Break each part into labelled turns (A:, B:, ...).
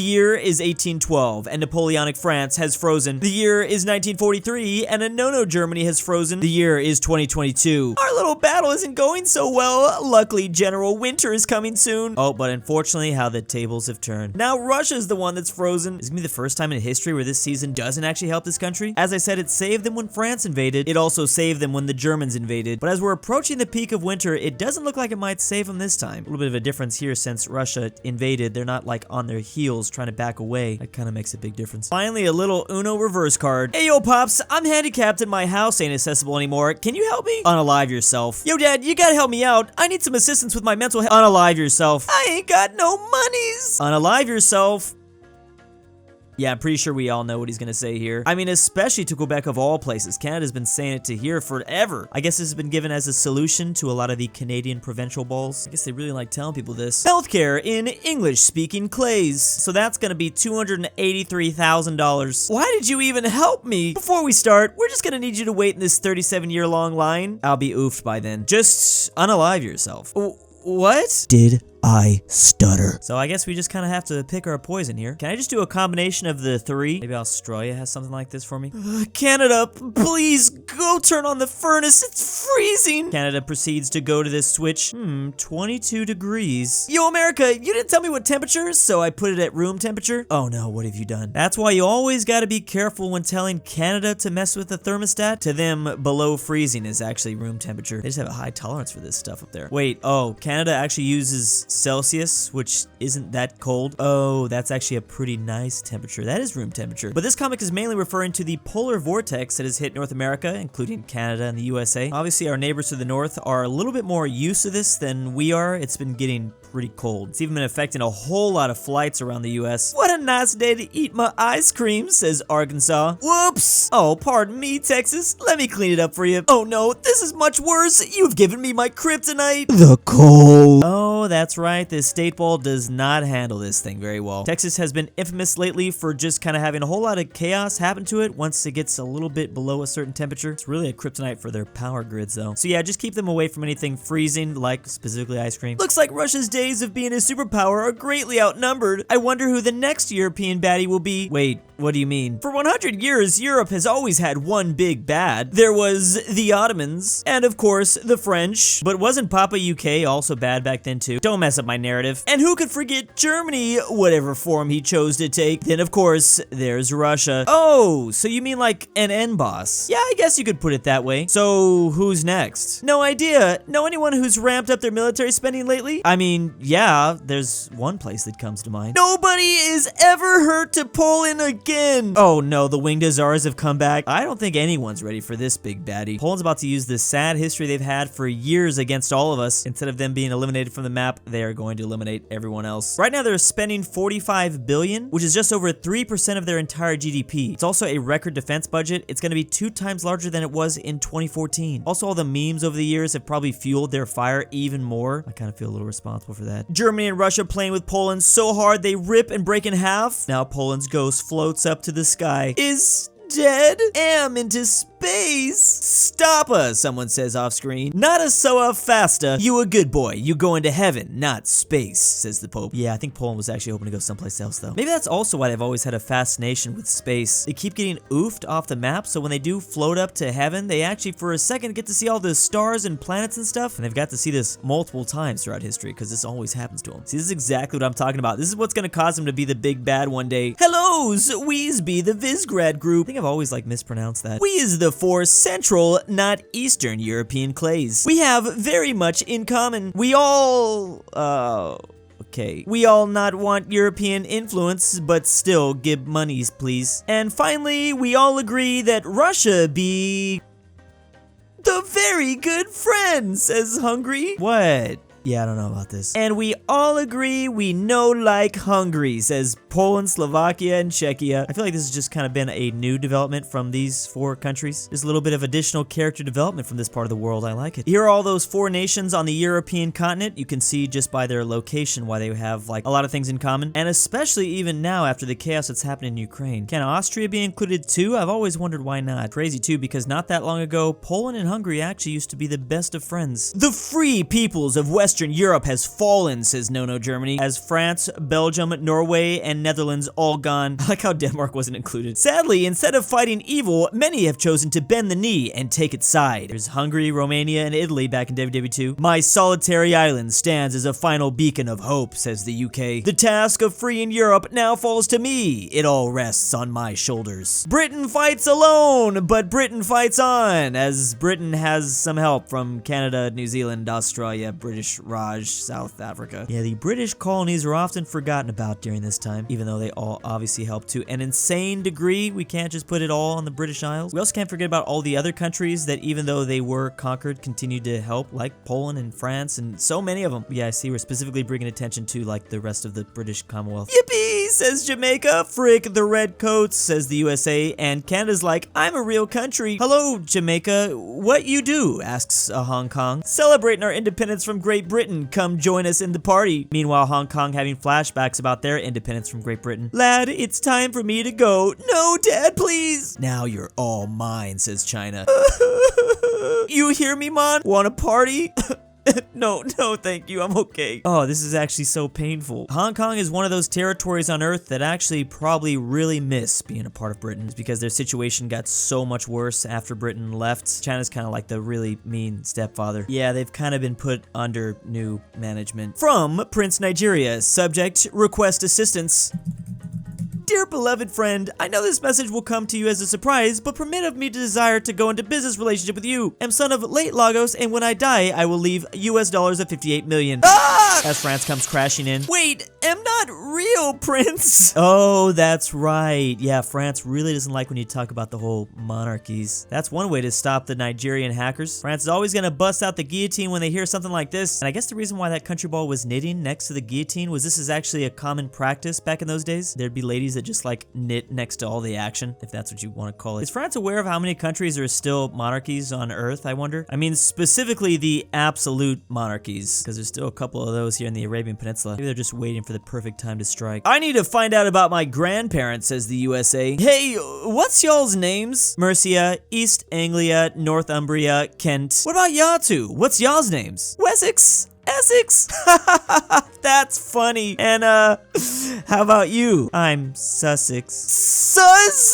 A: year is 1812, and Napoleonic France has frozen. The year is 1943, and a no-no Germany has frozen. The year is 2022. Our little battle isn't going so well. Luckily, General Winter is coming soon. Oh, but unfortunately, how the tables have turned. Now Russia's the one that's frozen. This is gonna be the first time in history where this season doesn't actually help this country. As I said, it saved them when France invaded. It also saved them when the Germans invaded. But as we're approaching the peak of winter, it doesn't look like it might save them this time. A little bit of a difference here since Russia invaded. They're not like on their heels trying to back away. That kind of makes a big difference. Finally, a little Uno reverse card. Hey, yo, Pops, I'm handicapped and my house ain't accessible anymore. Can you help me? Unalive yourself. Yo, Dad, you gotta help me out. I need some assistance with my mental health. Unalive yourself. I ain't got no monies. Unalive yourself. Yeah, I'm pretty sure we all know what he's gonna say here. I mean, especially to Quebec of all places. Canada's been saying it to here forever. I guess this has been given as a solution to a lot of the Canadian provincial balls. I guess they really like telling people this. Healthcare in English-speaking clays. So that's gonna be $283,000. Why did you even help me? Before we start, we're just gonna need you to wait in this 37-year-long line. I'll be oofed by then. Just unalive yourself. What? Did I stutter? So I guess we just kind of have to pick our poison here. Can I just do a combination of the three? Maybe Australia has something like this for me. Canada, please go turn on the furnace. It's freezing. Canada proceeds to go to this switch. 22 degrees. Yo, America, you didn't tell me what temperature, so I put it at room temperature. Oh no, what have you done? That's why you always got to be careful when telling Canada to mess with the thermostat. To them, below freezing is actually room temperature. They just have a high tolerance for this stuff up there. Wait, oh, Canada actually uses Celsius, which isn't that cold. Oh, that's actually a pretty nice temperature. That is room temperature. But this comic is mainly referring to the polar vortex that has hit North America, including Canada and the USA. Obviously, our neighbors to the north are a little bit more used to this than we are. It's been getting pretty cold. It's even been affecting a whole lot of flights around the US. What a nice day to eat my ice cream, says Arkansas. Whoops! Oh, pardon me, Texas. Let me clean it up for you. Oh no, this is much worse. You've given me my kryptonite. The cold. Oh, that's right. This state ball does not handle this thing very well. Texas has been infamous lately for just kind of having a whole lot of chaos happen to it once it gets a little bit below a certain temperature. It's really a kryptonite for their power grids, though. So yeah, just keep them away from anything freezing, like specifically ice cream. Looks like Russia's days of being a superpower are greatly outnumbered. I wonder who the next European baddie will be. Wait, what do you mean? For 100 years, Europe has always had one big bad. There was the Ottomans, and of course, the French. But wasn't Papa UK also bad back then too? Don't mess up my narrative. And who could forget Germany, whatever form he chose to take? Then of course, there's Russia. Oh, so you mean like an end boss? Yeah, I guess you could put it that way. So who's next? No idea. Know anyone who's ramped up their military spending lately? I mean, yeah, there's one place that comes to mind. Nobody is ever hurt to Poland again. Oh no, the winged Azars have come back. I don't think anyone's ready for this big baddie. Poland's about to use the sad history they've had for years against all of us. Instead of them being eliminated from the map, they are going to eliminate everyone else. Right now, they're spending $45 billion, which is just over 3% of their entire GDP. It's also a record defense budget. It's going to be 2 times larger than it was in 2014. Also, all the memes over the years have probably fueled their fire even more. I kind of feel a little responsible for that. Germany and Russia playing with Poland so hard they rip and break in half. Now Poland's ghost floats up to the sky. Is dead? Am into space. Stop us, someone says off screen. Not a soa fasta. You a good boy. You going to heaven, not space, says the Pope. Yeah, I think Poland was actually hoping to go someplace else though. Maybe that's also why they've always had a fascination with space. They keep getting oofed off the map, so when they do float up to heaven, they actually for a second get to see all the stars and planets and stuff, and they've got to see this multiple times throughout history because this always happens to them. See, this is exactly what I'm talking about. This is what's gonna cause them to be the big bad one day. Hello's, we's be the Visgrad group. I think I've always like mispronounced that. We is the 4 Central, not Eastern European clays. We have very much in common. We all, okay. We all not want European influence, but still give monies, please. And finally, we all agree that Russia be the very good friend, says Hungary. What? Yeah, I don't know about this. And we all agree we no like Hungary, says Poland, Slovakia, and Czechia. I feel like this has just kind of been a new development from these 4 countries. There's a little bit of additional character development from this part of the world. I like it. Here are all those 4 nations on the European continent. You can see just by their location why they have like a lot of things in common. And especially even now after the chaos that's happened in Ukraine. Can Austria be included too? I've always wondered why not. Crazy too, because not that long ago, Poland and Hungary actually used to be the best of friends. The free peoples of Western Western Europe has fallen, says No Germany, as France, Belgium, Norway, and Netherlands all gone. I like how Denmark wasn't included. Sadly, instead of fighting evil, many have chosen to bend the knee and take its side. There's Hungary, Romania, and Italy back in WW2. My solitary island stands as a final beacon of hope, says the UK. The task of freeing Europe now falls to me. It all rests on my shoulders. Britain fights alone, but Britain fights on, as Britain has some help from Canada, New Zealand, Australia, British Raj, South Africa. Yeah, the British colonies are often forgotten about during this time, even though they all obviously help to an insane degree. We can't just put it all on the British Isles. We also can't forget about all the other countries that, even though they were conquered, continued to help, like Poland and France and so many of them. Yeah, I see we're specifically bringing attention to like the rest of the British Commonwealth. Yippee, says Jamaica. Frick the redcoats, says the USA. And Canada's like, I'm a real country. Hello, Jamaica. What you do? Asks Hong Kong. Celebrating our independence from Great Britain. Come join us in the party. Meanwhile, Hong Kong having flashbacks about their independence from Great Britain. Lad, it's time for me to go. No, Dad, please. Now you're all mine, says China. You hear me, Mon? Want a party? No, thank you. I'm okay. Oh, this is actually so painful. Hong Kong is one of those territories on Earth that actually probably really miss being a part of Britain. It's because their situation got so much worse after Britain left. China's kind of like the really mean stepfather. Yeah, they've kind of been put under new management. From Prince Nigeria, subject, request assistance. Dear beloved friend, I know this message will come to you as a surprise, but permit of me to desire to go into business relationship with you. Am son of late Lagos, and when I die, I will leave US dollars of 58 million. Ah! As France comes crashing in. Wait, am not real, Prince. Oh, that's right. Yeah, France really doesn't like when you talk about the whole monarchies. That's one way to stop the Nigerian hackers. France is always gonna bust out the guillotine when they hear something like this. And I guess the reason why that country ball was knitting next to the guillotine was this is actually a common practice back in those days. There'd be ladies that just like knit next to all the action, if that's what you want to call it. Is France aware of how many countries are still monarchies on Earth, I wonder? I mean, specifically the absolute monarchies, because there's still a couple of those here in the Arabian Peninsula. Maybe they're just waiting for the perfect time to strike. I need to find out about my grandparents, says the USA. Hey, what's y'all's names? Mercia, East Anglia, Northumbria, Kent. What about y'all two? What's y'all's names? Wessex? Essex? That's funny. And how about you? I'm Sussex. Sus.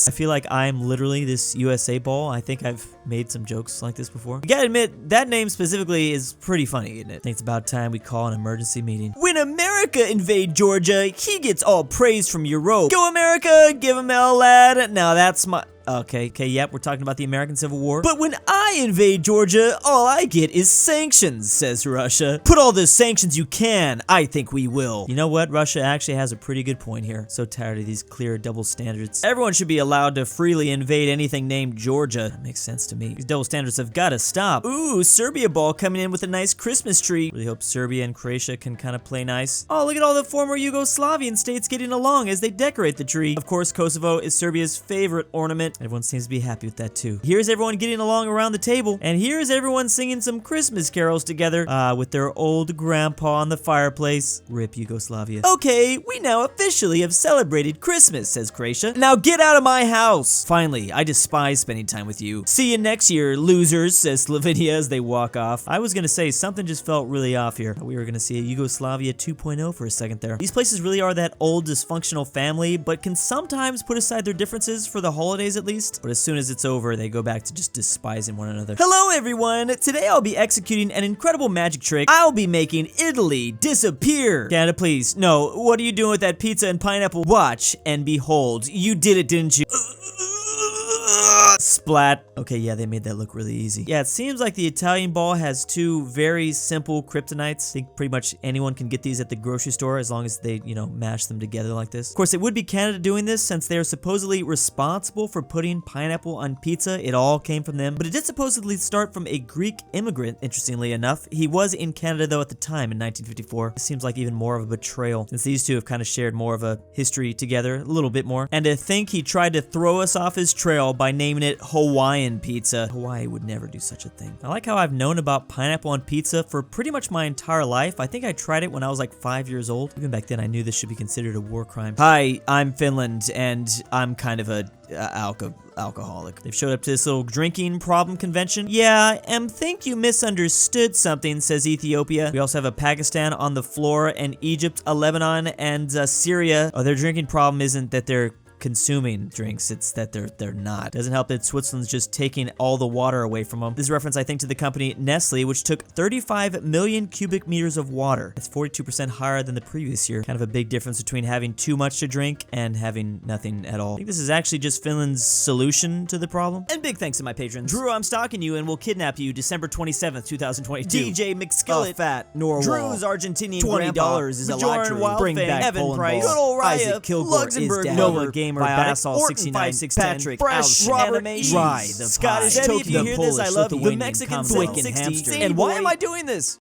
A: I feel like I'm literally this USA ball. I think I've made some jokes like this before. You gotta admit, that name specifically is pretty funny, isn't it? I think it's about time we call an emergency meeting. When America invade Georgia, he gets all praise from Europe. Go America, give him hell, lad. Now that's my... Okay, yep, we're talking about the American Civil War. But when I invade Georgia, all I get is sanctions, says Russia. Put all the sanctions you can. I think we will. You know what? Russia actually has a pretty good point here. So tired of these clear double standards. Everyone should be allowed to freely invade anything named Georgia. That makes sense to me. These double standards have got to stop. Ooh, Serbia ball coming in with a nice Christmas tree. Really hope Serbia and Croatia can kind of play nice. Oh, look at all the former Yugoslavian states getting along as they decorate the tree. Of course, Kosovo is Serbia's favorite ornament. Everyone seems to be happy with that too. Here's everyone getting along around the table, and here's everyone singing some Christmas carols together, with their old grandpa on the fireplace. Rip Yugoslavia. Okay, we now officially have celebrated Christmas, says Croatia. Now get out of my house. Finally, I despise spending time with you. See you next year, losers, says Slovenia as they walk off. I was gonna say something just felt really off here. We were gonna see a Yugoslavia 2.0 for a second there. These places really are that old dysfunctional family, but can sometimes put aside their differences for the holidays at least. But as soon as it's over, they go back to just despising one another. Hello, everyone! Today I'll be executing an incredible magic trick. I'll be making Italy disappear! Canada, please. No, what are you doing with that pizza and pineapple? Watch and behold. You did it, didn't you? Splat. Okay, yeah, they made that look really easy. Yeah, it seems like the Italian ball has two very simple kryptonites. I think pretty much anyone can get these at the grocery store as long as they, you know, mash them together like this. Of course, it would be Canada doing this since they are supposedly responsible for putting pineapple on pizza. It all came from them. But it did supposedly start from a Greek immigrant, interestingly enough. He was in Canada, though, at the time in 1954. It seems like even more of a betrayal since these two have kind of shared more of a history together, a little bit more. And to think he tried to throw us off his trail by naming it Hawaiian pizza. Hawaii would never do such a thing. I like how I've known about pineapple on pizza for pretty much my entire life. I think I tried it when I was like 5 years old. Even back then, I knew this should be considered a war crime. Hi, I'm Finland, and I'm kind of a alcoholic. They've showed up to this little drinking problem convention. Yeah, think you misunderstood something, says Ethiopia. We also have a Pakistan on the floor, and Egypt, a Lebanon, and Syria. Oh, their drinking problem isn't that they're consuming drinks, it's that they're not. Doesn't help that Switzerland's just taking all the water away from them. This is a reference, I think, to the company Nestle, which took 35 million cubic meters of water. That's 42% higher than the previous year. Kind of a big difference between having too much to drink and having nothing at all. I think this is actually just Finland's solution to the problem. And big thanks to my patrons. Drew, I'm stalking you and will kidnap you December 27th, 2022. DJ McSkillet,
B: aPhatNarwhal.
A: Drew's Argentinian
B: $20
A: is
B: Bjarne
A: Elonich. Bring
B: Wildfang.
A: back
B: Evan
A: Pryce.
B: Ball.
A: GoodOldRyah.
B: Isaac Kilgore is
A: LuxembourgLover.
B: dead.
A: Gamer.
B: Veiotic.
A: Bassall.
B: Ortin
A: 6969.
B: Patrick.
A: Phresh
B: Robert
A: Animations.
B: RyeThePie.
A: Scottish
B: Tokyo
A: If you hear this, I
B: Polish
A: love you. The
B: Lithuanian
A: Mexican
B: Commonwealth.
A: Twickenhamster.
B: And why am I doing this?